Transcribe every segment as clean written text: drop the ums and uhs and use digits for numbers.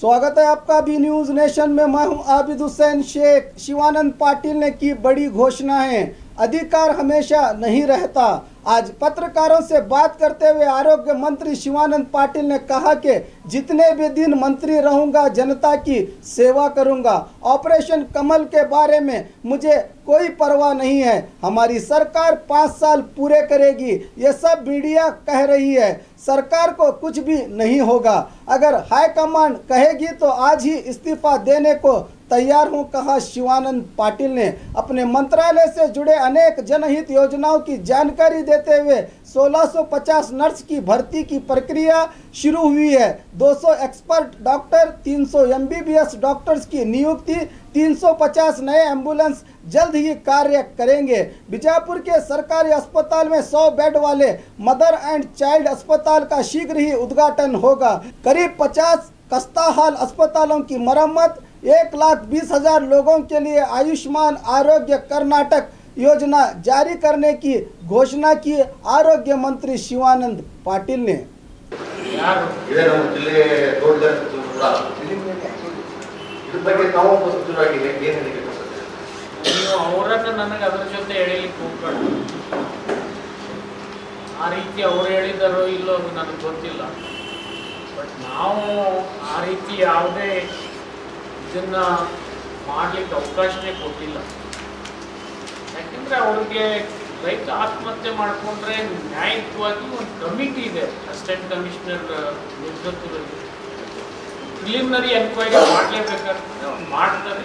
स्वागत है आपका भी न्यूज नेशन में। मैं हूं आबिद हुसैन शेख। शिवानंद पाटिल ने की बड़ी घोषणाएं। अधिकार हमेशा नहीं रहता। आज पत्रकारों से बात करते हुए आरोग्य मंत्री शिवानंद पाटिल ने कहा कि जितने भी दिन मंत्री रहूंगा जनता की सेवा करूंगा। ऑपरेशन कमल के बारे में मुझे कोई परवाह नहीं है। हमारी सरकार 5 साल पूरे करेगी। ये सब मीडिया कह रही है। सरकार को कुछ भी नहीं होगा। अगर हाईकमान कहेगी तो आज ही इस्तीफा देने को तैयार हूं, कहा शिवानंद पाटिल ने। अपने मंत्रालय से जुड़े अनेक जनहित योजनाओं की जानकारी देते हुए 1650 नर्स की भर्ती की प्रक्रिया शुरू हुई है। 200 एक्सपर्ट डॉक्टर, 300 MBBS डॉक्टर्स की नियुक्ति, 350 नए एम्बुलेंस जल्द ही कार्य करेंगे। बीजापुर के सरकारी अस्पताल में 100 बेड वाले मदर एंड चाइल्ड अस्पताल का शीघ्र ही उद्घाटन होगा। करीब 50 कस्ताहाल अस्पतालों की मरम्मत, 1,20,000 लोगों के लिए आयुष्मान आरोग्य कर्नाटक योजना जारी करने की घोषणा की आरोग्य मंत्री शिवानंद पाटिल ने। ಅವರನ್ನು ನನಗೆ ಅದರ ಜೊತೆ ಎಳೆಯಲಿಕ್ಕೆ ಹೋಗ್ಬೇಡ. ಆ ರೀತಿ ಅವ್ರು ಹೇಳಿದಾರೋ ಇಲ್ಲೋ ಅದು ನನಗೆ ಗೊತ್ತಿಲ್ಲ. ಬಟ್ ನಾವು ಆ ರೀತಿ ಯಾವುದೇ ಇದನ್ನ ಮಾಡಲಿಕ್ಕೆ ಅವಕಾಶನೇ ಕೊಟ್ಟಿಲ್ಲ. ಯಾಕೆಂದರೆ ಅವ್ರಿಗೆ ರೈತ ಆತ್ಮಹತ್ಯೆ ಮಾಡಿಕೊಂಡ್ರೆ ನ್ಯಾಯಯುತವಾಗಿ ಒಂದು ಕಮಿಟಿ ಇದೆ ಅಸಿಸ್ಟೆಂಟ್ ಕಮಿಷನರ್ ನೇತೃತ್ವದಲ್ಲಿ. ಪ್ರಿಲಿಮಿನರಿ ಎನ್ಕ್ವೈರಿ ಮಾಡಲೇಬೇಕಾಗ್ತದೆ, ಅವ್ರು ಮಾಡ್ತಾರೆ.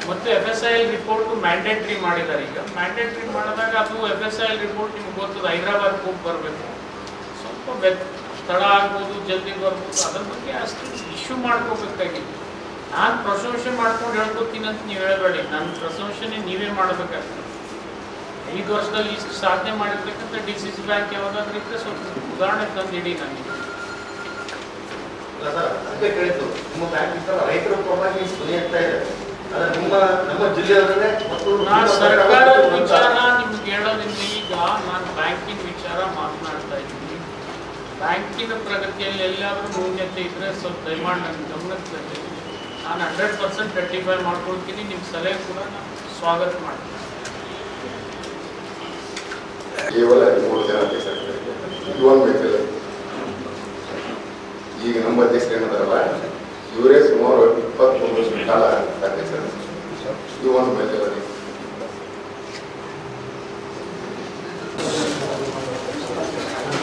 ಮತ್ತು FSIL ರಿಪೋರ್ಟು ಮ್ಯಾಂಡೇಟ್ರಿ ಮಾಡಿದ್ದಾರೆ. ಈಗ ಮ್ಯಾಂಡೇಟ್ರಿ ಮಾಡಿದಾಗ ಅದು FSIL ರಿಪೋರ್ಟ್ ನಿಮ್ಗೆ ಗೊತ್ತದ, ಹೈದರಾಬಾದ್ಗೆ ಹೋಗಿ ಬರಬೇಕು. ಸ್ವಲ್ಪ ತಡ ಆಗ್ಬೋದು, ಜಲ್ದಿ ಬರ್ಬೋದು. ಅದ್ರ ಬಗ್ಗೆ ಅಷ್ಟು ಇಶ್ಯೂ ಮಾಡ್ಕೋಬೇಕಾಗಿತ್ತು. ನಾನು ಪ್ರಶಂಸೆ ಮಾಡ್ಕೊಂಡು ಹೇಳ್ಕೊತೀನಿ ಅಂತ ನೀವು ಹೇಳಬೇಡಿ. ನನ್ನ ಪ್ರಶಂಸನೆ ನೀವೇ ಮಾಡಬೇಕಾಗ್ತದೆ. 5 ವರ್ಷದಲ್ಲಿ ಇಷ್ಟು ಸಾಧನೆ ಮಾಡಿರ್ತಕ್ಕಂಥ DCC ಬ್ಯಾಂಕ್ ಯಾವಾಗಾದ್ರೂ ಇದ್ದರೆ ಸ್ವಲ್ಪ ಉದಾಹರಣೆ ತಂದಿಡಿ ನನಗೆ. ನಾನು ಸರ್ಕಾರದ ವಿಚಾರ ನಿಮ್ಗೆ ಹೇಳೋದ್ರಿಂದ ಈಗ ನಾನು ಬ್ಯಾಂಕಿನ ವಿಚಾರ ಮಾತನಾಡ್ತಾ ಇದ್ದೀನಿ. ಬ್ಯಾಂಕಿನ ಪ್ರಗತಿಯಲ್ಲಿ ಎಲ್ಲಾದರೂ ನ್ಯೂನ್ಯತೆ ಇದ್ದರೆ ಸ್ವಲ್ಪ ದಯಮಾಡಿ ನನ್ನ ಗಮನಕ್ಕೆ ತಂದೆ. ನಾನು 100% ರೆಕ್ಟಿಫೈ ಮಾಡ್ಕೊಳ್ತೀನಿ. ನಿಮ್ಮ ಸಲಹೆ ಕೂಡ ನಾನು ಸ್ವಾಗತ ಮಾಡ್ತೀನಿ. ಕೇವಲ 13 ಜನ ಅಧ್ಯಕ್ಷರು. ಈಗ ನಮ್ಮ ಅಧ್ಯಕ್ಷರು ಏನದಾರಲ್ಲ, ಇವರೇ ಸುಮಾರು 23 ವರ್ಷ ಕಾಲ ಅಧ್ಯಕ್ಷರು. ಇದು ಒಂದು ಮೇಲ್ಜವಾಬ್ದಾರಿ.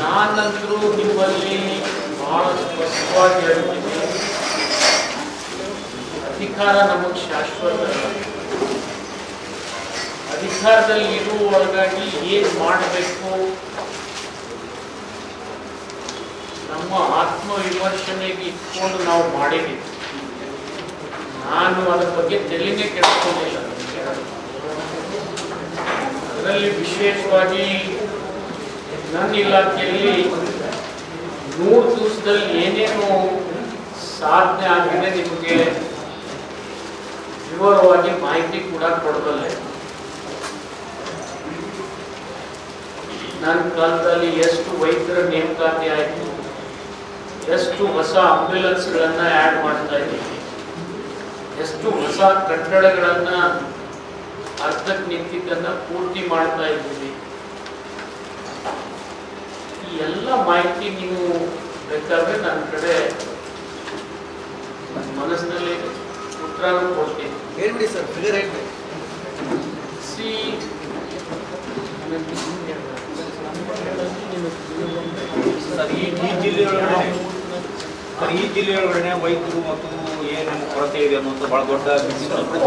ನಾನಂತರೂ ನಿಮ್ಮಲ್ಲಿ ಬಹಳ ಸ್ಪಷ್ಟವಾಗಿ ಹೇಳ್ತೀನಿ, ಅಧಿಕಾರ ನಮಗೆ ಶಾಶ್ವತ. ಅಧಿಕಾರದಲ್ಲಿ ಇರುವವರೆಗಾಗಿ ಏನು ಮಾಡಬೇಕು ನಮ್ಮ ಆತ್ಮವಿಮರ್ಶನೆಗೆ ಇಟ್ಕೊಂಡು ನಾವು ಮಾಡಿದ್ದೀವಿ. ನಾನು ಅದರ ಬಗ್ಗೆ ತಲೆನೇ ಕೆಡಿಸ್ಕೊಂಡಿಲ್ಲ. ಅದರಲ್ಲಿ ವಿಶೇಷವಾಗಿ ನನ್ನ ಇಲಾಖೆಯಲ್ಲಿ 100 ದಿವಸದಲ್ಲಿ ಏನೇನು ಸಾಧನೆ ಆಗಿದೆ ನಿಮಗೆ ವಿವರವಾಗಿ ಮಾಹಿತಿ ಕೂಡ ಕೊಡಬಲ್ಲೆ. ನನ್ನ ಕಾಲದಲ್ಲಿ ಎಷ್ಟು ವೈದ್ಯರ ನೇಮಕಾತಿ ಆಯಿತು, ಎಷ್ಟು ಹೊಸ ಆಂಬ್ಯುಲೆನ್ಸ್ಗಳನ್ನು ಆ್ಯಡ್ ಮಾಡ್ತಾ ಇದ್ದೀವಿ, ಎಷ್ಟು ಹೊಸ ಕಟ್ಟಡಗಳನ್ನು ಅರ್ಧಕ್ಕೆ ನಿಂತಿದ್ದನ್ನು ಪೂರ್ತಿ ಮಾಡ್ತಾ ಇದ್ದೀವಿ. ಈ ಎಲ್ಲ ಮಾಹಿತಿ ನೀವು ಬೇಕಾದ್ರೆ ನನ್ನ ಕಡೆ ಮನಸ್ಸಿನಲ್ಲಿ ಉತ್ತರನೂ ಕೊಡ್ತೀನಿ. ಹೇಳಿ ಸರ್, ಫಿಗರ್ ಹೇಳಿ. ಈ ಜಿಲ್ಲೆಯೊಳಗಡೆ ವೈದ್ಯರು ಮತ್ತು ಏನೇನು ಕೊರತೆ ಇದೆ ಅನ್ನೋದು ಬಹಳ ದೊಡ್ಡ.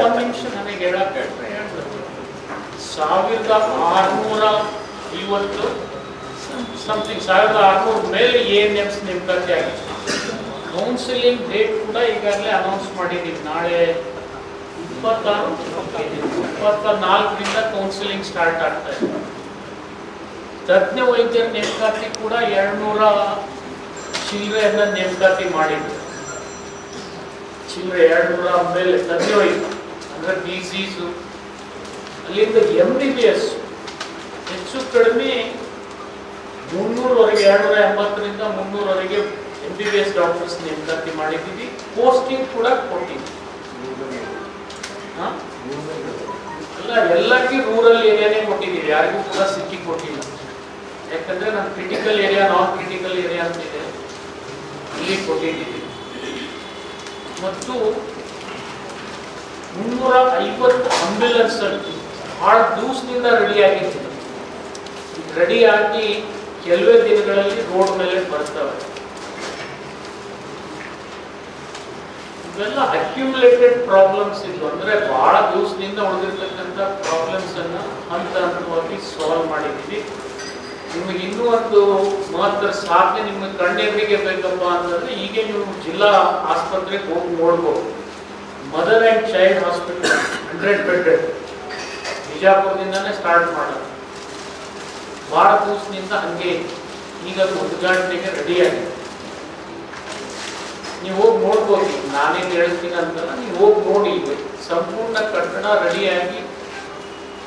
ಒಂದು ನಿಮಿಷ ನನಗೆ ಹೇಳಕ್ಕೆ 1650 ಸಮಥಿಂಗ್ 1600 ಮೇಲೆ ANMs ನೇಮಕಾತಿ ಆಗಿದೆ. ಕೌನ್ಸಿಲಿಂಗ್ ಡೇಟ್ ಕೂಡ ಈಗಾಗಲೇ ಅನೌನ್ಸ್ ಮಾಡಿದ್ದೀವಿ. ನಾಳೆ 24ರಿಂದ ಕೌನ್ಸಿಲಿಂಗ್ ಸ್ಟಾರ್ಟ್ ಆಗ್ತಾ ಇದೆ. ತಜ್ಞ ವೈದ್ಯರ ನೇಮಕಾತಿ ಕೂಡ 200 ಚಿಲ್ಲರೆಯನ್ನ ನೇಮಕಾತಿ ಮಾಡಿದ್ರು. ಚಿಲ್ಲರೆ 200 ಮೇಲೆ ತಜ್ಞ ವೈದ್ಯ ಅಂದ್ರೆ ಡಿಸೀಸು. ಅಲ್ಲಿಂದ MBBS ಹೆಚ್ಚು ಕಡಿಮೆ 300ವರೆಗೆ, 280ರಿಂದ 300ವರೆಗೆ MBBS ಡಾಕ್ಟರ್ಸ್ ನೇಮಕಾತಿ ಮಾಡಿದ್ದೀವಿ, ಪೋಸ್ಟಿಂಗ್ ಕೂಡ ಕೊಟ್ಟಿದ್ದೀವಿ. ಅಲ್ಲ, ಎಲ್ಲರಿಗೂ ರೂರಲ್ ಏರಿಯಾನೇ ಕೊಟ್ಟಿದ್ದೀವಿ, ಯಾರಿಗೂ ಕೂಡ ಸಿಟಿ ಕೊಟ್ಟಿಲ್ಲ. ಯಾಕಂದ್ರೆ ನಮ್ಮ critical area, non critical area ಅಂತಿದೆ, ಇಲ್ಲಿ ಕೊಟ್ಟಿದ್ದೀವಿ. ಮತ್ತು 350 ಆಂಬ್ಯುಲೆನ್ಸ್ ಬಹಳ ದಿವಸದಿಂದ ರೆಡಿ ಆಗಿತ್ತು. ರೆಡಿ ಆಗಿ ಕೆಲವೇ ದಿನಗಳಲ್ಲಿ ರೋಡ್ ಮೇಲೆ ಬರ್ತವೆ. ಇವೆಲ್ಲ ಅಕ್ಯುಮುಲೇಟೆಡ್ ಪ್ರಾಬ್ಲಮ್ಸ್ ಇದ್ವು, ಅಂದ್ರೆ ಬಹಳ ದಿವಸದಿಂದ ಉಳಿದಿರ್ತಕ್ಕಂಥ ಪ್ರಾಬ್ಲಮ್ಸ್ ಅನ್ನ ಹಂತ ಹಂತವಾಗಿ ಸಾಲ್ವ್ ಮಾಡಿದ್ದೀವಿ. ನಿಮಗೆ ಇನ್ನೂ ಒಂದು ಮಹತ್ವದ ಸಾಧನೆ ನಿಮಗೆ ಕಣ್ಣೆದುರಿಗೆ ಬೇಕಪ್ಪ ಅಂತಂದ್ರೆ, ಈಗ ನೀವು ಜಿಲ್ಲಾ ಆಸ್ಪತ್ರೆಗೆ ಹೋಗಿ ನೋಡ್ಬೋದು. Mother and child hospital 100 bed ಬಿಜಾಪುರದಿಂದಾನೇ ಸ್ಟಾರ್ಟ್ ಮಾಡೋದು. ಬಹಳ ದಿವಸದಿಂದ ಹಂಗೆ ಈಗ ಉದ್ಘಾಟನೆಗೆ ರೆಡಿ ಆಗಿದೆ. ನೀವು ಹೋಗಿ ನೋಡ್ಬೋದು. ನಾನೇನು ಹೇಳ್ತೀನಿ ಅಂತಲ್ಲ, ನೀವು ಹೋಗಿ ನೋಡಿ. ಸಂಪೂರ್ಣ ಕಟ್ಟಡ ರೆಡಿಯಾಗಿ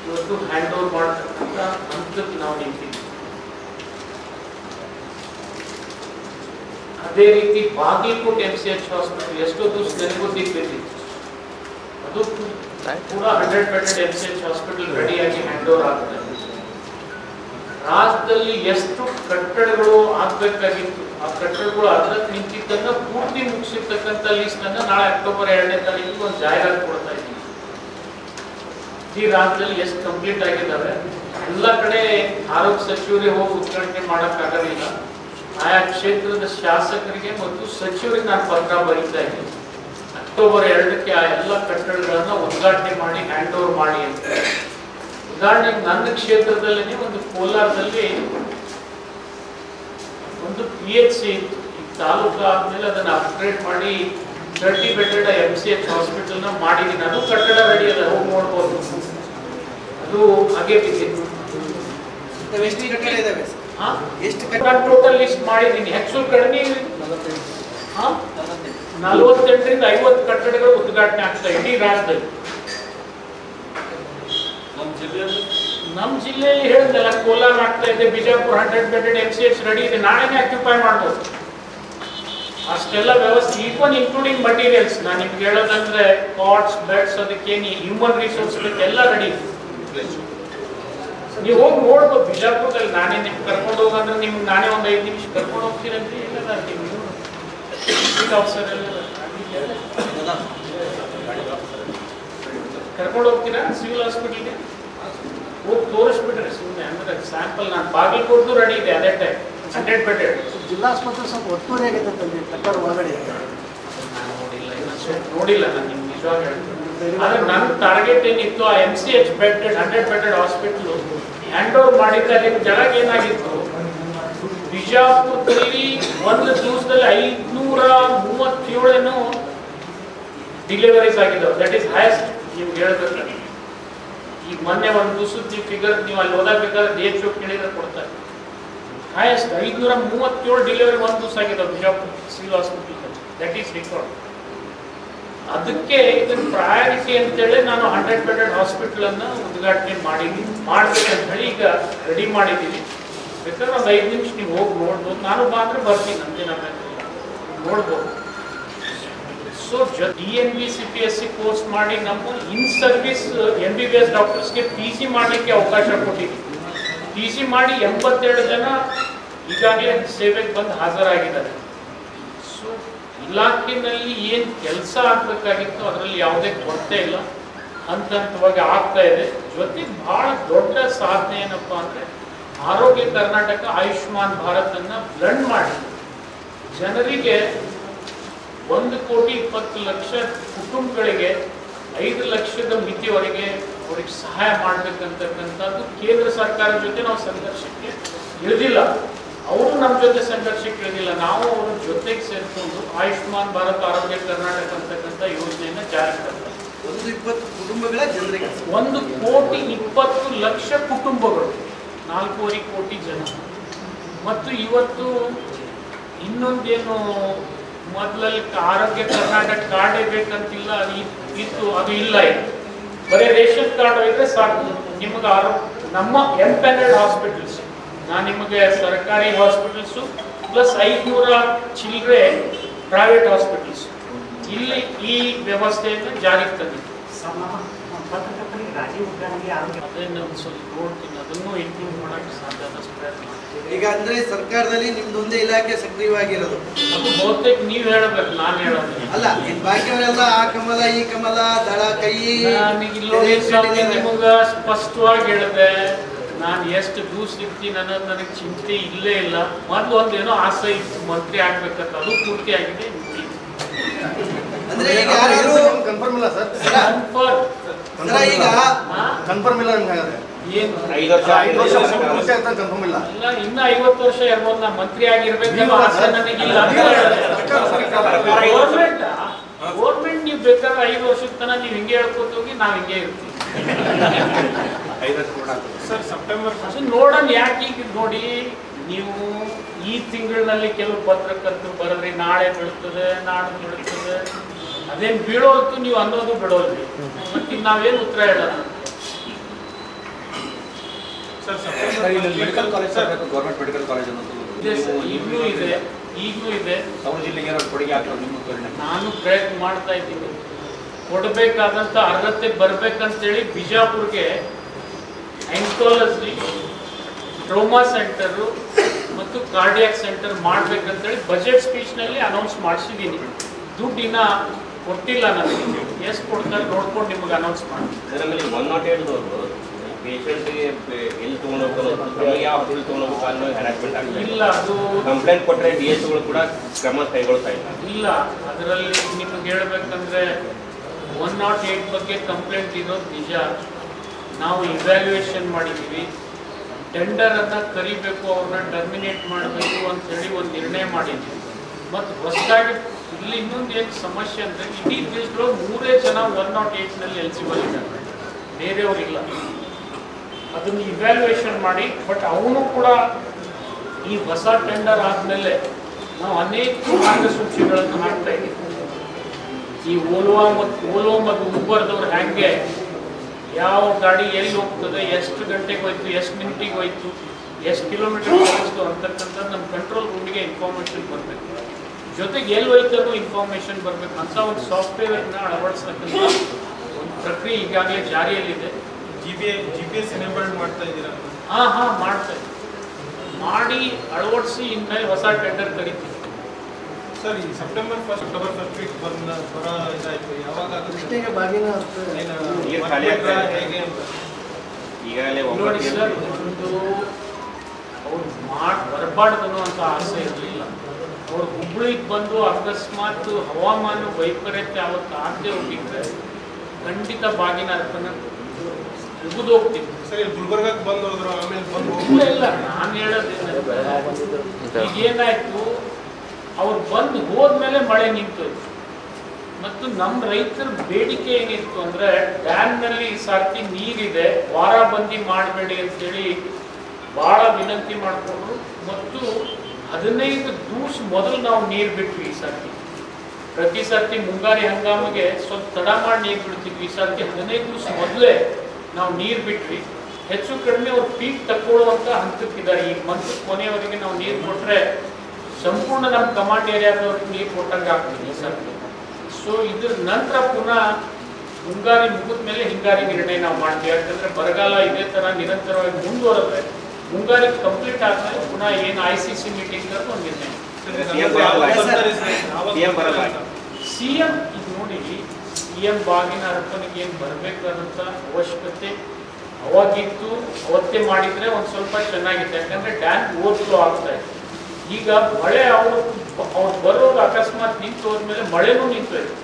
ಇವತ್ತು ಹ್ಯಾಂಡ್ ಓವರ್ ಮಾಡ್ತಕ್ಕಂಥ ಹಂತಕ್ಕೆ ನಾವು ನಿಂತಿದ್ದೀವಿ. ಅದೇ ರೀತಿ ಬಾಗಲಕೋಟೆ MCH ಹಾಸ್ಪಿಟಲ್ ಎಷ್ಟೋ ದಿವಸ ನೆನಗುದ್ದಿತ್ತು, ಅದು ಕೂಡ 100 ಬೆಡ್ MCH ಹಾಸ್ಪಿಟಲ್ ರೆಡಿಯಾಗಿ ಹ್ಯಾಂಡ್ ಓವರ್ ಆಗ್ತದೆ. ರಾಜ್ಯದಲ್ಲಿ ಎಷ್ಟು ಕಟ್ಟಡಗಳು ಆಗ್ಬೇಕಾಗಿತ್ತು, ಆ ಕಟ್ಟಡಗಳು ಅದಕ್ಕೆ ನಿಂತಿದ್ದನ್ನ ಪೂರ್ತಿ ಮುಗಿಸಿರ್ತಕ್ಕಂಥ ಲಿಸ್ಟ್ ಅನ್ನ ನಾಳೆ ಅಕ್ಟೋಬರ್ 2ನೇ ತಾರೀಕಿಗೆ ಒಂದು ಜಾಹೀರಾತು ಕೊಡ್ತಾ ಇದ್ದೀವಿ. ಈ ರಾಜ್ಯದಲ್ಲಿ ಎಷ್ಟು ಕಂಪ್ಲೀಟ್ ಆಗಿದ್ದಾವೆ. ಎಲ್ಲ ಕಡೆ ಆರೋಗ್ಯ ಸಚಿವರಿಗೆ ಹೋಗಿ ಉದ್ಘಾಟನೆ ಮಾಡೋಕ್ಕಾಗೋದಿಲ್ಲ. ಆಯಾ ಕ್ಷೇತ್ರದ ಶಾಸಕರಿಗೆ ಮತ್ತು ಸಚಿವರಿಗೆ ನಾನು ಪತ್ರ ಬರೀತಾ ಇದ್ದೀನಿ. ಅಕ್ಟೋಬರ್ 2ಕ್ಕೆ ಆ ಎಲ್ಲ ಕಟ್ಟಡಗಳನ್ನ ಉದ್ಘಾಟನೆ ಮಾಡಿ ಹ್ಯಾಂಡ್ ಓವರ್ ಮಾಡಿ ಅಂತ. ಉದಾಹರಣೆಗೆ ನನ್ನ ಕ್ಷೇತ್ರದಲ್ಲಿ ಒಂದು ಕೋಲಾರದಲ್ಲಿ ಒಂದು PHC ತಾಲೂಕು ಆದ್ಮೇಲೆ ಅದನ್ನ ಅಪ್ಗ್ರೇಡ್ ಮಾಡಿ 30 ಬೆಡ್ MCH ಹಾಸ್ಪಿಟಲ್ ನ ಮಾಡಿದ್ದೀನಿ. ಅದು ಕಟ್ಟಡ ರೆಡಿ ಅದ, ಹೋಗಿ ನೋಡ್ಬೋದು. ಅದು ಹಾಗೆ ಬಿದ್ದಿತ್ತು. ಟೋಟಲ್ ಲಿಸ್ಟ್ ಮಾಡಿದ್ದೀನಿ. ಹೆಚ್ಚು ಕಡಿಮೆ 48ರಿಂದ 50 ಕಟ್ಟಡಗಳು ಉದ್ಘಾಟನೆ ಆಗ್ತಾ ಇಡೀ ರಾಜ್ಯದಲ್ಲಿ. ನಮ್ಮ ಜಿಲ್ಲೆಯಲ್ಲಿ ಹೇಳಿದ್ನಲ್ಲ, ಕೋಲಾರ ಆಗ್ತಾ ಇದೆ, ಬಿಜಾಪುರ 100 ಬೆಡ್ MCH ರೆಡಿ ಇದೆ, ನಾಳೆನೇ ಆಕ್ಯುಪೈ ಮಾಡ್ಬೋದು. ಅಷ್ಟೆಲ್ಲ ವ್ಯವಸ್ಥೆ, ಈವನ್ ಇನ್ಕ್ಲೂಡಿಂಗ್ ಮಟೀರಿಯಲ್ಸ್. ನಾನು ನಿಮ್ಗೆ ಹೇಳೋದಂದ್ರೆ ಕಾಟ್ಸ್, ಬೆಡ್ಸ್, ಅದಕ್ಕೇನು ಹ್ಯೂಮನ್ ರಿಸೋರ್ಸ್ ಎಲ್ಲ ರೆಡಿ. ನೀವು ಹೋಗಿ ನೋಡ್ಬೋದು ಬಿಜಾಪುರದಲ್ಲಿ. ನಾನೇ ನಿಮ್ಗೆ ಕರ್ಕೊಂಡು ಹೋಗಂದ್ರೆ ನಿಮ್ಗೆ ನಾನೇ ಒಂದು 5 ನಿಮಿಷ ಕರ್ಕೊಂಡು ಹೋಗ್ತೀರಂತೆ. ಎಲ್ಲ ಆಫೀಸರ್ ಎಲ್ಲ ಕರ್ಕೊಂಡು ಹೋಗ್ತೀರಾ ಸಿವಿಲ್ ಹಾಸ್ಪಿಟಲ್ಗೆ? ಹೋಗಿ ತೋರಿಸ್ಬಿಟ್ರೆ ಸುಮ್ಮನೆ ಅಂದ್ರೆ ಸ್ಯಾಂಪಲ್. ನಾನು ಬಾಗಲಕೋಟು ರೆಡಿ ಇದೆ ಅದೇ ಟೈಮ್ 100 ಬೆಡ್. ಜಿಲ್ಲಾಸ್ಪತ್ರೆ ಸ್ವಲ್ಪ ಒತ್ತುವರಿ ಆಗಿದೆ ಕಟ್ಟಡ ಒಳಗಡೆ. ನಾನು ನೋಡಿಲ್ಲ ನಾನು ನಿಮ್ಗೆ ನಿಜವಾಗಿ ಹೇಳ್ತೀನಿ. ಆದ್ರೆ ನನ್ನ ಟಾರ್ಗೆಟ್ ಏನಿತ್ತು, ಆ MCH bed 100 bed hospital hand over ಮಾಡಿದ್ದಾರೆ. ಜಾಗ ಏನಾಗಿತ್ತು, ಬಿಜಾಪುರದಲ್ಲಿ ಒಂದು ದಿವಸದಲ್ಲಿ 537 ಡಿಲಿವರೀಸ್ ಆಗಿದ್ದಾವೆ. That is highest. ನೀವು ಹೇಳ್ಬೇಕು, ಈಗ ಮೊನ್ನೆ ಒಂದು ದಿವಸದ ನೀವು ಫಿಗರ್ ನೀವು ಅಲ್ಲಿ ಓದಬೇಕಾದ್ರೆ DHO ಕೇಳಿದ್ರೆ ಕೊಡ್ತಾರೆ. ಹೈಯೆಸ್ಟ್ 537 ಡಿಲಿವರಿ ಒಂದು ದಿವಸ ಆಗಿದ್ದಾವೆ Bijapur civil hospital. That is record. ಅದಕ್ಕೆ ಇದನ್ನ ಪ್ರಯಾರಿಟಿ ಅಂತೇಳಿ ನಾನು 100 ಬೆಡ್ ಹಾಸ್ಪಿಟಲ್ ಅನ್ನ ಉದ್ಘಾಟನೆ ಮಾಡ್ಬೇಕಂತ ಹೇಳಿ ಈಗ ರೆಡಿ ಮಾಡಿದ್ದೀವಿ. ಬೇಕಾದ್ರೆ ಒಂದು 5 ನಿಮಿಷ ನೀವು ಹೋಗಿ ನೋಡ್ಬೋದು. ನಾನು ಮಾತ್ರ ಬರ್ತೀನಿ, ನಮ್ದೇ ನೋಡ್ಬೋದು. ಸೊ DNB CPSC ಕೋರ್ಸ್ ಮಾಡಿ ನಮ್ಮ ಇನ್ ಸರ್ವಿಸ್ MBBS ಡಾಕ್ಟರ್ಸ್ಗೆ PG ಮಾಡಲಿಕ್ಕೆ ಅವಕಾಶ ಕೊಟ್ಟಿದ್ದೀವಿ. PG ಮಾಡಿ 82 ಜನ ಈಗಾಗಲೇ ಸೇವೆಗೆ ಬಂದು ಹಾಜರಾಗಿದ್ದಾರೆ. ಸೊ ಇಲಾಖೆಯಲ್ಲಿ ಏನು ಕೆಲಸ ಆಗಬೇಕಾಗಿತ್ತು ಅದರಲ್ಲಿ ಯಾವುದೇ ಕೊರತೆ ಇಲ್ಲ, ಹಂತ ಹಂತವಾಗಿ ಆಗ್ತಾ ಇದೆ. ಜೊತೆಗೆ ಬಹಳ ದೊಡ್ಡ ಸಾಧನೆ ಏನಪ್ಪಾ ಅಂದರೆ, ಆರೋಗ್ಯ ಕರ್ನಾಟಕ ಆಯುಷ್ಮಾನ್ ಭಾರತ್ ಅನ್ನ ಬ್ಲೆಂಡ್ ಮಾಡಿ ಜನರಿಗೆ 1,20,00,000 ಕುಟುಂಬಗಳಿಗೆ 5 ಲಕ್ಷದ ಮಿತಿವರೆಗೆ ಅವ್ರಿಗೆ ಸಹಾಯ ಮಾಡಬೇಕಂತಕ್ಕಂಥದ್ದು ಕೇಂದ್ರ ಸರ್ಕಾರದ ಜೊತೆ ನಾವು ಸಂಘರ್ಷಕ್ಕೆ ಇಳಿದಿಲ್ಲ. ಅವರು ನಮ್ಮ ಜೊತೆ ಸಂಘರ್ಷಕ್ಕೆ ಇಳಿದಿಲ್ಲ. ನಾವು ಅವರ ಜೊತೆಗೆ ಸೇರಿಕೊಂಡು ಆಯುಷ್ಮಾನ್ ಭಾರತ್ ಆರೋಗ್ಯ ಕರ್ನಾಟಕ ಅಂತಕ್ಕಂಥ ಯೋಜನೆಯನ್ನು ಜಾರಿಗೆ ತರ್ತಾರೆ. 120 ಕುಟುಂಬಗಳ ಜನರಿಗೆ 1,20,00,000 ಕುಟುಂಬಗಳು, 4.5 ಕೋಟಿ ಜನ. ಮತ್ತು ಇವತ್ತು ಇನ್ನೊಂದೇನು, ಮೊದಲಲ್ಲಿ ಆರೋಗ್ಯ ಕರ್ನಾಟಕ ಕಾರ್ಡೇ ಬೇಕಂತಿಲ್ಲ, ಇತ್ತು, ಅದು ಇಲ್ಲ. ಇದು ಬರೀ ರೇಷನ್ ಕಾರ್ಡ್ ಇದ್ರೆ ಸಾಕು ನಿಮಗೆ ನಮ್ಮ ಎಂಪ್ಯಾನಲ್ಡ್ ಹಾಸ್ಪಿಟಲ್ಸ್ ನಾನು ನಿಮಗೆ ಸರ್ಕಾರಿ ಹಾಸ್ಪಿಟಲ್ಸು ಪ್ಲಸ್ 500 ಚಿಲ್ಲರೆ ಪ್ರೈವೇಟ್ ಹಾಸ್ಪಿಟಲ್ಸ್ ಇಲ್ಲಿ ಈ ವ್ಯವಸ್ಥೆಯನ್ನು ಜಾರಿಗೆ ತಂದಿದೆ. ಅದನ್ನು ಸ್ವಲ್ಪ ನೋಡ್ತೀನಿ, ಅದನ್ನು ಇನ್ಕ್ಲೂಡ್ ಮಾಡೋಕ್ಕೆ ಸಾಧ್ಯ ಆದಷ್ಟು ಪ್ರಯತ್ನ ಮಾಡ್ತೀನಿ. ಈಗ ಅಂದ್ರೆ ಸರ್ಕಾರದಲ್ಲಿ ನಿಮ್ದೊಂದೇ ಇಲಾಖೆ ಸಕ್ರಿಯವಾಗಿರೋದು, ಅದು ಬಹುತೇಕ ನೀವು ಹೇಳಬೇಕು, ನಾನು ಹೇಳೋದು ಅಲ್ಲ. ಬಾಕಿಯವರೆಲ್ಲ ಆ ಕಮಲ ಈ ಕಮಲ ದಳ ಕೈ ನಿಮಗ ಸ್ಪಷ್ಟವಾಗಿ ಹೇಳಿದೆ. ನಾನು ಎಷ್ಟು ದೂರ ಸಿಗ್ತೀನಿ ಅನ್ನೋದು ನನಗೆ ಚಿಂತೆ ಇಲ್ಲೇ ಇಲ್ಲ. ಮೊದಲು ಒಂದೇನೋ ಆಸೆ ಇತ್ತು ಮಂತ್ರಿ ಆಗ್ಬೇಕಂತ, ಅದು ಪೂರ್ತಿ ಆಗಿದೆ. ಅಂದ್ರೆ ಈಗ ಯಾರು ಕನ್ಫರ್ಮ್ ಇಲ್ಲ ಸರ್, ಈಗ ಕನ್ಫರ್ಮ್ ಇಲ್ಲ ನಿಮ್ಗೆ ಹಾಗಾದ್ರೆ ಏನು 5 ವರ್ಷ ಕನ್ಫರ್ಮ್ ಇಲ್ಲ. ಇಲ್ಲ, ಇನ್ನು 50 ವರ್ಷ ಇರ್ಬೋದು. ನಾ ಮಂತ್ರಿ ಆಗಿರ್ಬೇಕನ್ನೋ ಆಸೆ ನನಗಿಲ್ಲ. ಗೌರ್ಮೆಂಟ್ ನೀವು ಬೇಕಾದ್ರೆ 5 ವರ್ಷದ ತನಕ ನೀವು ಹಿಂಗೆ ಹೇಳ್ಕೊತ ಹೋಗಿ, ನಾವು ಹಿಂಗೆ ಇರ್ತೀವಿ. ಸರ್ ಸೆಪ್ಟೆಂಬರ್ ನೋಡೋಣ. ಯಾಕೆ ಈಗ ನೋಡಿ, ನೀವು ಈ ತಿಂಗಳಿನಲ್ಲಿ ಕೆಲವು ಪತ್ರಕರ್ತರು ಬರೋದ್ರಿ, ನಾಳೆ ಬೀಳ್ತದೆ, ನಾಡ್ದು ಬೀಳ್ತದೆ, ಅದೇನು ಬೀಳೋದು ನೀವು ಅನ್ನೋದು ಬಿಡೋದ್ರಿ. ಮತ್ತೆ ನಾವೇನು ಉತ್ತರ ಹೇಳೋಣ? Medical college government medical college ಈಗಲೂ ಇದೆ, ಈಗಲೂ ಇದೆ. ಸೌರ ಜಿಲ್ಲೆಗೆ ಕೊಡುಗೆ ಆಗ್ತದೆ ನಿಮ್ಮ ಪರಿಣಾಮ. ನಾನು ಪ್ರಯತ್ನ ಮಾಡ್ತಾ ಇದ್ದೀನಿ. ಕೊಡಬೇಕಾದಂಥ ಅರ್ಹತೆ ಬರ್ಬೇಕಂತೇಳಿ ಬಿಜಾಪುರ್ಗೆ ಆಂಕಾಲಜಿ, ಟ್ರೋಮಾ ಸೆಂಟರು ಮತ್ತು ಕಾರ್ಡಿಯಾಕ್ ಸೆಂಟರ್ ಮಾಡ್ಬೇಕಂತೇಳಿ ಬಜೆಟ್ ಸ್ಪೀಚ್ನಲ್ಲಿ ಅನೌನ್ಸ್ ಮಾಡಿಸಿದ್ದೀನಿ. ದುಡ್ಡಿನ ಕೊಟ್ಟಿಲ್ಲ ನನಗೆ. ಎಷ್ಟು ಕೊಡ್ತಾರೆ ನೋಡ್ಕೊಂಡು ನಿಮಗೆ ಅನೌನ್ಸ್ ಮಾಡ್ತೀನಿ. ನಮ್ಮಲ್ಲಿ 108 ಪೇಷಂಟ್ಗೆ ಎಲ್ಲಿ ತೊಗೊಂಡೋಗ್ತಾರೆ, ಯಾವ ಹಾಸ್ಪಿಟಲ್ ತೊಗೊಂಡೋಗ್ಬೇಕು ಅನ್ನೋ ಹ್ಯಾರಾಸ್ಮೆಂಟ್ ಆಗ್ತದೆ. ಇಲ್ಲ, ಅದು ಕಂಪ್ಲೇಂಟ್ ಕೊಟ್ಟರೆ DSಗಳು ಕೂಡ ಕ್ರಮ ಕೈಗೊಳ್ತಾ ಇಲ್ಲ. ಇಲ್ಲ, ಅದರಲ್ಲಿ ನಿಮಗೆ ಹೇಳ್ಬೇಕಂದ್ರೆ 108 ಬಗ್ಗೆ ಕಂಪ್ಲೇಂಟ್ ಇರೋದು ನಿಜ. ನಾವು ಇವ್ಯಾಲ್ಯೂಯೇಷನ್ ಮಾಡಿದ್ದೀವಿ. ಟೆಂಡರನ್ನು ಕರಿಬೇಕು, ಅವ್ರನ್ನ ಟರ್ಮಿನೇಟ್ ಮಾಡಬೇಕು ಅಂತೇಳಿ ಒಂದು ನಿರ್ಣಯ ಮಾಡಿದ್ದೀವಿ. ಮತ್ತು ಹೊಸದಾಗಿ ಇಲ್ಲಿ ಇನ್ನೊಂದು ಏನು ಸಮಸ್ಯೆ ಅಂದರೆ, ಇಡೀ ದೇಶದೊಳಗೆ 3 ಜನ 108ನಲ್ಲಿ ಎಲಿಜಿಬಲ್ ಇದ್ದಾರೆ, ಬೇರೆಯವರಿಲ್ಲ. ಅದನ್ನು ಇವ್ಯಾಲ್ಯೂಯೇಷನ್ ಮಾಡಿ, ಬಟ್ ಅವನು ಕೂಡ ಈ ಹೊಸ ಟೆಂಡರ್ ಆದಮೇಲೆ ನಾವು ಅನೇಕ ಮಾರ್ಗಸೂಚಿಗಳನ್ನು ಹಾಕ್ತಾ ಇದ್ದೀವಿ. ಈ ಓಲೋ ಮತ್ತು ಊಬರ್ದವ್ರು ಹೇಗೆ ಯಾವ ಗಾಡಿ ಎಲ್ಲಿ ಹೋಗ್ತದೆ, ಎಷ್ಟು ಗಂಟೆಗೆ ಹೋಯ್ತು, ಎಷ್ಟು ಮಿನಿಟಿಗೆ ಹೋಯ್ತು, ಎಷ್ಟು ಕಿಲೋಮೀಟರ್ ಹೋಯ್ತು ಅಂತಕ್ಕಂಥದ್ದು ನಮ್ಮ ಕಂಟ್ರೋಲ್ ರೂಮ್ಗೆ ಇನ್ಫಾರ್ಮೇಷನ್ ಬರಬೇಕು. ಜೊತೆಗೆ ಎಲ್ಲಿ ಹೋಯ್ತದೋ ಇನ್ಫಾರ್ಮೇಷನ್ ಬರಬೇಕು ಅಂತ ಒಂದು ಸಾಫ್ಟ್ವೇರ್ನ ಅಳವಡಿಸ್ತಕ್ಕಂಥ ಒಂದು ಪ್ರಕ್ರಿಯೆ ಈಗಾಗಲೇ ಜಾರಿಯಲ್ಲಿದೆ. GPS ಎನೇಬಲ್ಡ್ ಮಾಡ್ತಾ ಇದ್ದೀರಾ? ಹಾಂ ಮಾಡ್ತಾ ಇದ್ದೀವಿ. ಮಾಡಿ ಅಳವಡಿಸಿ ಇನ್ಮೇಲೆ ಹೊಸ ಟೆಂಡರ್ ಕರಿತೀವಿ. ಸರ್, ಈ September 1st ವೀಕ್ ಬರ ಇದಾಯ್ತು. ಯಾವಾಗ ನೀರು ಖಾಲಿ ಆಗ್ತಾ ಇದೆ. ಹೇಗೆ ಅಂತ ಈಗಾಗಲೇ ನೋಡಿ ಸರ್, ಒಂದು ಅವ್ರು ಬರಬಾರ್ದು ಅನ್ನುವಂಥ ಆಸೆ ಇರಲಿಲ್ಲ. ಅವ್ರು ಹುಬ್ಬಳ್ಳಿಗೆ ಬಂದು ಅಕಸ್ಮಾತ್ ಹವಾಮಾನ ವೈಪರೀತ್ಯ ಅವತ್ತು ಆಗದೆ ಹೋಗಿದ್ರೆ ಖಂಡಿತ ಬಾಗಿನ ಅರ್ಪಣೆ ಮುಗಿದು ಹೋಗ್ತಿತ್ತು. ಸರಿ, ಗುಲ್ಬರ್ಗಕ್ಕೆ ಬಂದು ಹೋದ್ರು, ಆಮೇಲೆ ಬಂದು ಇಲ್ಲ, ನಾನು ಹೇಳೋದೇನಂದ್ರೆ, ಈಗೇನಾಯ್ತು, ಅವ್ರು ಬಂದು ಹೋದ್ಮೇಲೆ ಮಳೆ ನಿಂತೋಯ್ತು. ಮತ್ತು ನಮ್ಮ ರೈತರ ಬೇಡಿಕೆ ಏನಿತ್ತು ಅಂದರೆ, ಡ್ಯಾಮ್ನಲ್ಲಿ ಈ ಸರ್ತಿ ನೀರಿದೆ, ವಾರಬಂದಿ ಮಾಡಬೇಡಿ ಅಂತೇಳಿ ಭಾಳ ವಿನಂತಿ ಮಾಡಿಕೊಂಡ್ರು. ಮತ್ತು 15 ದಿವಸ ಮೊದಲು ನಾವು ನೀರು ಬಿಟ್ವಿ. ಈ ಸರ್ತಿ ಪ್ರತಿ ಸರ್ತಿ ಮುಂಗಾರಿ ಹಂಗಾಮಿಗೆ ಸ್ವಲ್ಪ ತಡ ಮಾಡಿ ನೀರು ಬಿಡ್ತಿದ್ವಿ. ಈ ಸರ್ತಿ 15 ದಿವಸ ಮೊದಲೇ ನಾವು ನೀರು ಬಿಟ್ವಿ. ಹೆಚ್ಚು ಕಡಿಮೆ ಅವ್ರು ಪೀಕ್ ತಕ್ಕೊಳ್ಳುವಂಥ ಹಂತಕ್ಕಿದ್ದಾರೆ. ಈ ಮಂತ್ ಕೊನೆಯವರೆಗೆ ನಾವು ನೀರು ಕೊಟ್ಟರೆ ಸಂಪೂರ್ಣ ನಮ್ಮ ಕಮಾಂಡ್ ಏರಿಯಾದವ್ರಿಗೆ ನೀರು ಕೊಟ್ಟಂಗೆ ಆಗ್ತದೆ ಈ ಸರ್ತಿ. ಸೊ ಇದ್ರ ನಂತರ ಪುನಃ ಮುಂಗಾರಿ ಮುಗಿದ ಮೇಲೆ ಹಿಂಗಾರಿ ನಿರ್ಣಯ ನಾವು ಮಾಡ್ತೀವಿ. ಯಾಕಂದರೆ ಬರಗಾಲ ಇದೇ ಥರ ನಿರಂತರವಾಗಿ ಮುಂದುವರೆದ್ರೆ ಮುಂಗಾರಿ ಕಂಪ್ಲೀಟ್ ಆದಮೇಲೆ ಪುನಃ ಏನು ICC ಮೀಟಿಂಗ್ ಒಂದು ನಿರ್ಣಯ. CM ಈಗ ನೋಡಿ, CM ಬಾಗಿನ ಅರ್ಪಣೆಗೆ ಏನು ಬರಬೇಕಾದಂಥ ಅವಶ್ಯಕತೆ ಅವಾಗಿತ್ತು. ಅವತ್ತೇ ಮಾಡಿದರೆ ಒಂದು ಸ್ವಲ್ಪ ಚೆನ್ನಾಗಿತ್ತು. ಯಾಕಂದರೆ ಡ್ಯಾಮ್ ಓವರ್ಫ್ಲೋ ಆಗ್ತಾ ಇದೆ. ಈಗ ಮಳೆ ಅವ್ರು ಬರೋದು ಅಕಸ್ಮಾತ್ ನಿಂತು ಹೋದ್ಮೇಲೆ ಮಳೆನೂ ನಿಂತೋಯ್ತು.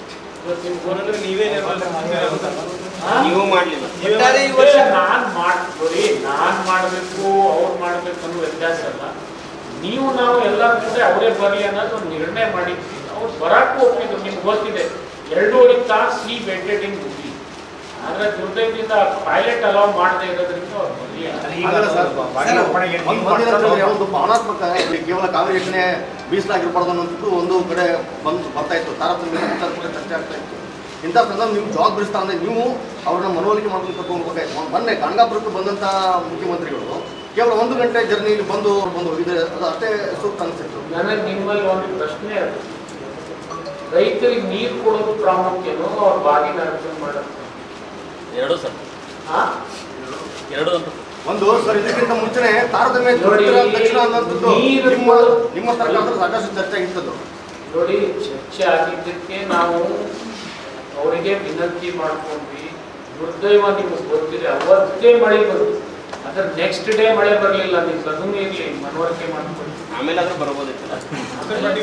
ಇವತ್ತು ನಿಮ್ಗೆ ಬರೋದ್ರೆ ನೀವೇ ನೀವು ಮಾಡಲಿಲ್ಲ. ನಾನು ಮಾಡ್ತೀವಿ, ನಾನು ಮಾಡಬೇಕು ಅವ್ರು ಮಾಡಬೇಕು ಅನ್ನೋ ವ್ಯತ್ಯಾಸ ಅಲ್ಲ. ನೀವು ನಾವು ಎಲ್ಲರ ಮುಂದೆ ಅವರೇ ಬರಲಿ ಅನ್ನೋದು ಒಂದು ನಿರ್ಣಯ ಮಾಡಿದ್ವಿ. ಅವ್ರು ಬರಾಕು ಒಪ್ಪಿದ್ರು. ನಿಮ್ಗೆ ಗೊತ್ತಿದೆ, 2.5 ತಾಸು ಈ ವೆಂಟೇಟಿಂಗ್ ಹೋಗಿ. ಆದರೆ ದುರ್ದೈವದಿಂದ ಪೈಲಟ್ ಅಲೌ ಮಾಡದೇ ಇರೋದ್ರಿಂದ ಅವ್ರು ಒಂದು ಭಾವನಾತ್ಮಕ ಕೇವಲ ಕಾವೇರಿ ಯೋಜನೆ ಮೀಸಲಾಗಿರ್ಬಾರ್ದು ಅನ್ನೋದು ಒಂದು ಕಡೆ ಬರ್ತಾ ಇತ್ತು. ತಾರತಮ್ಯ ಚರ್ಚೆ ಆಗ್ತಾ ಇತ್ತು. ಇಂಥ ಸಂದರ್ಭ ನೀವು ಜವಾಬ್ದಾರಿ ಸ್ಥಾನದಲ್ಲಿ ನೀವು ಅವ್ರನ್ನ ಮನವೊಲಿಕೆ ಮಾಡ್ಕೊಂಡು ಕರ್ಕೊಂಡು ಹೋಗ್ಬೇಕಾಯ್ತು. ಮೊನ್ನೆ ಕನಗಾಪುರಕ್ಕೆ ಬಂದಂಥ ಮುಖ್ಯಮಂತ್ರಿಗಳು ಕೇವಲ 1 ಗಂಟೆ ಜರ್ನಿಲಿ ಬಂದು ಹೋಗಿದ್ರೆ ಅದು ಅಷ್ಟೇ ಸೂಕ್ತ ಅನಿಸಿತ್ತು. ನನಗೆ ನಿಮ್ಮಲ್ಲಿ ಒಂದು ಪ್ರಶ್ನೆ ಅದು, ರೈತರಿಗೆ ನೀರು ಕೊಡೋದು ಪ್ರಾಮುಖ್ಯನೋ ಅವ್ರ ಬಾಗಿನ ಅರ್ಪಣೆ ಮಾಡೋದು? ಎರಡು ಸರ್, ಎರಡು ಅಂತ ಒಂದು ಸರ್, ಇದಕ್ಕಿಂತ ಮುಂಚೆನೆ ತಾರತಮ್ಯ ದಕ್ಷಿಣ ಅನ್ನೋದು ನಿಮ್ಮ ಸರ್ಕಾರದ ಸಾಕಷ್ಟು ಚರ್ಚೆ ಆಗಿತ್ತು. ನೋಡಿ, ಚರ್ಚೆ ಆಗಿದ್ದಕ್ಕೆ ನಾವು ಅವರಿಗೆ ವಿನಂತಿ ಮಾಡ್ಕೊಂಡ್ವಿ. ದುರ್ದೈವ ನಿಮಗೆ ಗೊತ್ತಿದೆ, ಅವತ್ತೇ ಮಳೆ ಬಂತು, ಅದ್ರ ನೆಕ್ಸ್ಟ್ ಡೇ ಮಳೆ ಬರಲಿಲ್ಲ. ನೀವು ಅದನ್ನು ಇರ್ಲಿ ಮನವರಿಕೆ ಮಾಡ್ಕೊಂಡು ಆಮೇಲೆ ಆದ್ರೂ ಬರ್ಬೋದಿತ್ತು.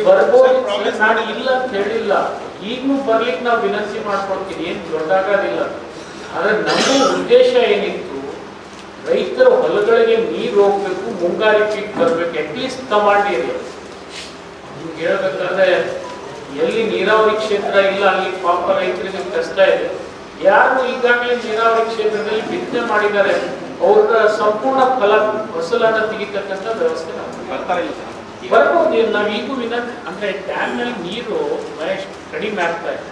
ಬರ್ಬೋದು, ನಾನು ಇಲ್ಲ ಅಂತ ಹೇಳಿಲ್ಲ. ಈಗಲೂ ಬರ್ಲಿಕ್ಕೆ ನಾವು ವಿನಂತಿ ಮಾಡ್ಕೊಳ್ತೀನಿ, ಏನು ದೊಡ್ಡಾಗೋದಿಲ್ಲ. ಆದ್ರೆ ನಮ್ಮ ಉದ್ದೇಶ ಏನಿತ್ತು, ರೈತರ ಹೊಲಗಳಿಗೆ ನೀರು ಹೋಗ್ಬೇಕು, ಮುಂಗಾರಿ ಪೀಕ್ ಬರಬೇಕು, ಅಟ್ಲೀಸ್ಟ್ ಕಮಾಂಡ್ ಏರಿಯಾ. ನಿಮ್ಗೆ ಹೇಳ್ಬೇಕಾದ್ರೆ ಎಲ್ಲಿ ನೀರಾವರಿ ಕ್ಷೇತ್ರ ಇಲ್ಲ ಅಲ್ಲಿ ಪಾಪ ರೈತರಿಗೆ ಕಷ್ಟ ಇದೆ. ಯಾರು ಈಗಾಗಲೇ ನೀರಾವರಿ ಕ್ಷೇತ್ರದಲ್ಲಿ ಬಿತ್ತನೆ ಮಾಡಿದ್ದಾರೆ ಅವ್ರ ಸಂಪೂರ್ಣ ಫಸಲನ್ನ ತೆಗಿತಕ್ಕಂಥ ವ್ಯವಸ್ಥೆ ಬರ್ಬೋದು. ನಾವು ಈಗೂ ವಿನಂತಿ ಅಂದ್ರೆ ಡ್ಯಾಮ್ ನಲ್ಲಿ ನೀರು ಕಡಿಮೆ ಆಗ್ತಾ ಇದೆ,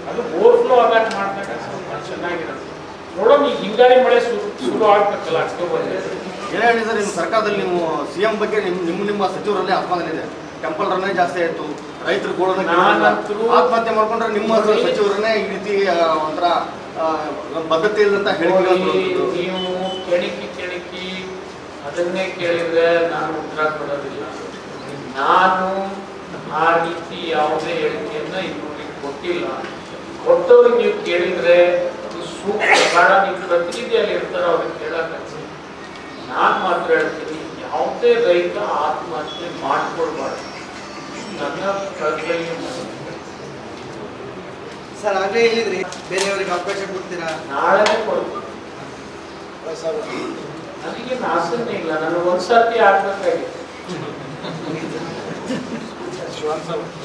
ಅದು ಓವರ್ಫ್ಲೋ ಆದಾಗ ಮಾಡಿದಾಗ ಸ್ವಲ್ಪ ಚೆನ್ನಾಗಿರುತ್ತೆ. ನೋಡೋಣ, ಈ ಹಿಂಗಾರಿ ಮಳೆ ಶುರು ಆಗ್ಬೇಕಲ್ಲ ಅಕ್ಟೋಬರ್. ಏನೇ ಹೇಳಿ ಸರ್, ನಿಮ್ಮ ಸರ್ಕಾರದಲ್ಲಿ ನೀವು ಸಿಎಂ ಬಗ್ಗೆ ನಿಮ್ಮ ಸಚಿವರಲ್ಲೇ ಅಸಮಾಧಾನ ಇದೆ. ಟೆಂಪಲ್ ರನ್ನೇ ಜಾಸ್ತಿ ಆಯ್ತು, ರೈತರು ಕೂಡ ಆತ್ಮಹತ್ಯೆ ಮಾಡ್ಕೊಂಡ್ರೆ ನಿಮ್ಮ ಸಚಿವರನ್ನೇ ಈ ರೀತಿ ಒಂಥರ ಬದ್ಧತೆ ಇಲ್ಲಂತ ಹೇಳಿ ನೀವು ಕೆಣಕಿ ಅದನ್ನೇ ಕೇಳಿದ್ರೆ ನಾನು ಉತ್ತರ ಕೊಡೋದಿಲ್ಲ. ನಾನು ಆ ರೀತಿ ಯಾವುದೇ ಹೇಳಿಕೆಯನ್ನ ಇನ್ನೊಂದಿಗೆ ಕೊಟ್ಟಿಲ್ಲ. ಕೊಟ್ಟವ್ರಿಗೆ ನೀವು ಕೇಳಿದ್ರೆ ಸೂಕ್ತ ಬೇಡ, ನೀವು ಪ್ರತಿನಿಧಿಯಲ್ಲಿ ಇರ್ತಾರ ಅವ್ರಿಗೆ ಕೇಳಕ್ಕೆ. ನಾನು ಮಾತ್ರ ಹೇಳ್ತೀನಿ, ಯಾವುದೇ ರೈತ ಆತ್ಮಹತ್ಯೆ ಮಾಡ್ಕೊಳ್ಬಾರ್ದು. ನನ್ನ ಕರ್ತವ್ಯ ಸರ್, ಆಗಲೇ ಹೇಳಿದ್ರಿ ಬೇರೆಯವರಿಗೆ ಅವಕಾಶ ಕೊಡ್ತೀರಾ? ನಾಳೆನೇ ಕೊಡ್ತೀನಿ. ನನಗೆ ಆಸಕ್ತಿ ಇಲ್ಲ, ನಾನು ಒಂದ್ಸರ್ತಿ ಆಗ್ಬೇಕಾಗಿತ್ತು.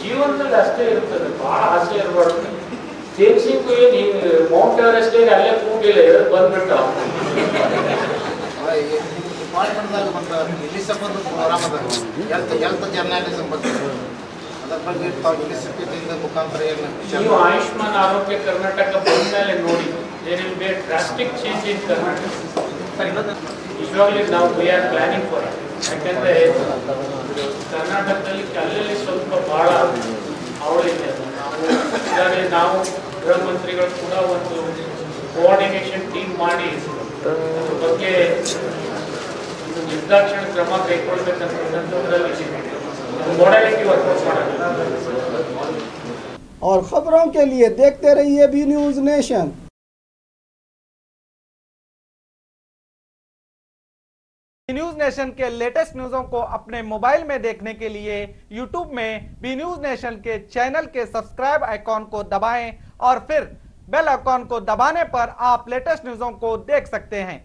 ಜೀವನದಲ್ಲಿ ಅಷ್ಟೇ ಇರ್ತದೆ, ಬಹಳ ಆಸೆ ಇರಬಾರ್ದು. ಜೇಮ್ಸಿಂಗ್ ನೀನು ಮೌಂಟ್ ಎವರೆಸ್ಟ್ ಅಲ್ಲೇ ಕೂಗಿಲ್ಲ, ಬಂದ್ಬಿಟ್ಟ. ಡಿಪಾರ್ಟ್ಮೆಂಟ್ದಾಗ ಮತ್ತು ಇಲ್ಲಿ ಸಂಬಂಧ ಪ್ರೋಗ್ರಾಮ್ ಅದ, ಹೆಲ್ತ್ ಜರ್ನಲಿಸಮ್ ಬಗ್ಗೆ, ಅದ್ರ ಬಗ್ಗೆ ತಾವು ಯೂನಿವರ್ಸಿಟಿಯಿಂದ ಮುಖಾಂತರ ಏನು ನೀವು ಆಯುಷ್ಮಾನ್ ಆರೋಗ್ಯ ಕರ್ನಾಟಕ ಬಂದ ಮೇಲೆ ನೋಡಿ, there will be drastic change in Karnataka. ನಿಜವಾಗ್ಲೂ ನಾವು we are planning for it. ಯಾಕಂದ್ರೆ ಕರ್ನಾಟಕದಲ್ಲಿ ಅಲ್ಲಲ್ಲಿ ಸ್ವಲ್ಪ ಬಹಳ ಅವಳಿದೆ. ನಾವು ಗೃಹ ಮಂತ್ರಿಗಳು ಕೂಡ ಒಂದು ಕೋಆರ್ಡಿನೇಷನ್ ಟೀಮ್ ಮಾಡಿ ಅದ್ರ ಬಗ್ಗೆ ನಿರ್ದಾಕ್ಷಿಣ್ಯ ಕ್ರಮ ಕೈಗೊಳ್ಬೇಕಂತಂದ್ರಲ್ಲಿ ಮೊಡಾಲಿಟಿ ವರ್ಕೌಟ್ ಮಾಡೋದು. और खबरों के लिए देखते रहिए B News Nation. News Nation के लेटेस्ट न्यूज़ों को अपने मोबाइल में देखने के लिए यूट्यूब में बी न्यूज़ नेशन के चैनल के सब्सक्राइब आइकॉन को दबाएं और फिर बेल आइकॉन को दबाने पर आप लेटेस्ट न्यूज़ों को देख सकते हैं।